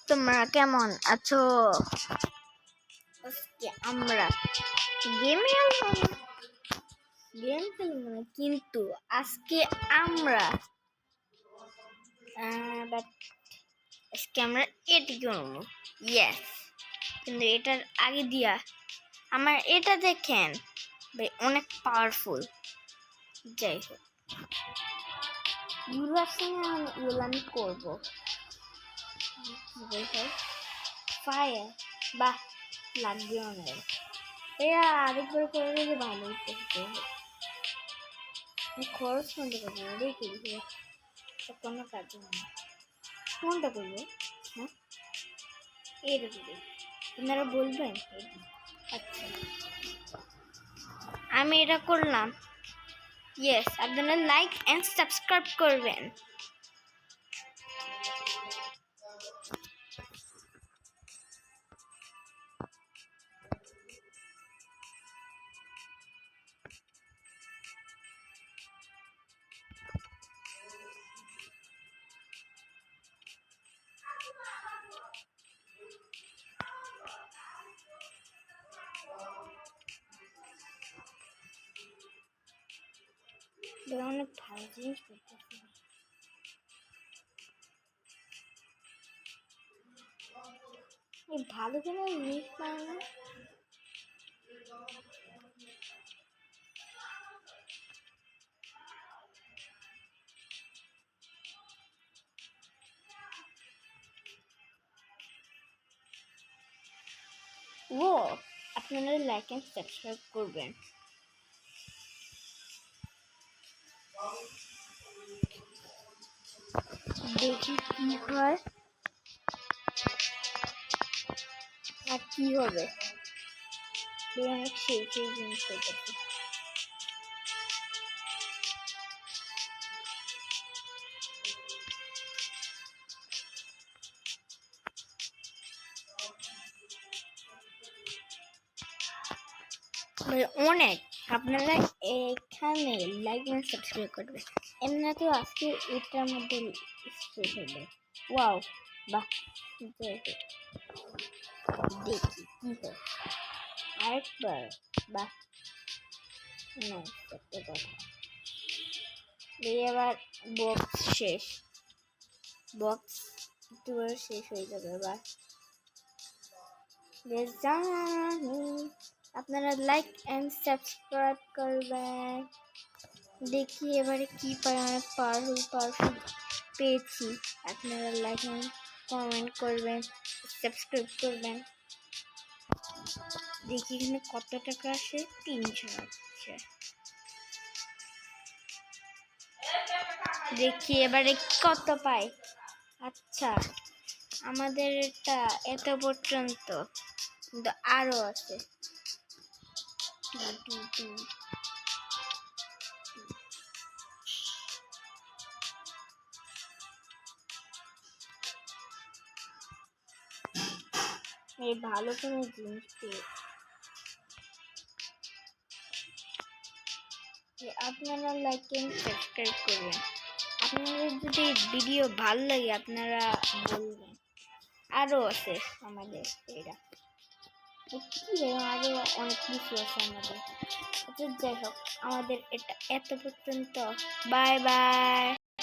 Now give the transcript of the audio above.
তোমরা কেমন আছো? আজকে আমরা গেম খেলবো না, কিন্তু আজকে আমরা এটি করবো। ইয়েস, কিন্তু এটার আগে দিয়া আমার এটা দেখেন ভাই, অনেক পাওয়ারফুল। যাই হোক, ইউলার সঙ্গে আমি করবো ফায়ার। বাহ, লাগবে অনেক। এরা আরেকবার করে দিলে ভালো হতো। খরচ কোনটা করবো? এটাই করি, কোনো কাজ না। কোনটা করবো? হ্যাঁ, এটা করবো। আপনারা বলবেন। আচ্ছা, আমি এটা করলাম। ইয়েস, আপনারা লাইক অ্যান্ড সাবস্ক্রাইব করবেন। অনেক ভালো জিনিস করতেছি। এই ভালো কোনো জিনিস পায় না। ও, আপনারা লাইক অ্যান্ড সাবস্ক্রাইব করবেন। দেখি কি হয় আর কি হবে। অনেক সেই জিনিস হয়ে অনেক। আপনারা এখানে লাইক এন্ড সাবস্ক্রাইব করবেন, এমনিতেও আজকে এটার মধ্যে শেষ হবে। ওয়াও, বাহ, দেখি কি হয় আরেকবার। বাহ, না, একটা কথা, এবার বক্স শেষ, বক্স একটু শেষ হয়ে যাবে। বাহ, জানি আপনারা লাইক অ্যান্ড সাবস্ক্রাইব করবেন। দেখি এবারে কি পাই। অনেক পাওয়ারফুল পেয়েছি। আপনারা লাইক অ্যান্ড কমেন্ট করবেন, সাবস্ক্রাইব করবেন। দেখি এখানে কত টাকা আসে। 300 আছে। দেখি এবারে কত পাই। আচ্ছা, আমাদের এটা এত পর্যন্ত, কিন্তু আরো আছে। এই ভালো কোনো জিনিস পেয়ে আপনারা লাইক এন্ড সাবস্ক্রাইব করবেন। আপনাদের যদি ভিডিও ভালো লাগে আপনারা বলবেন। আরো আছে আমাদের এরা, আরো অনেক কিছু আছে আমাদের। যাই হোক, আমাদের এটা এত পর্যন্ত। Bye bye.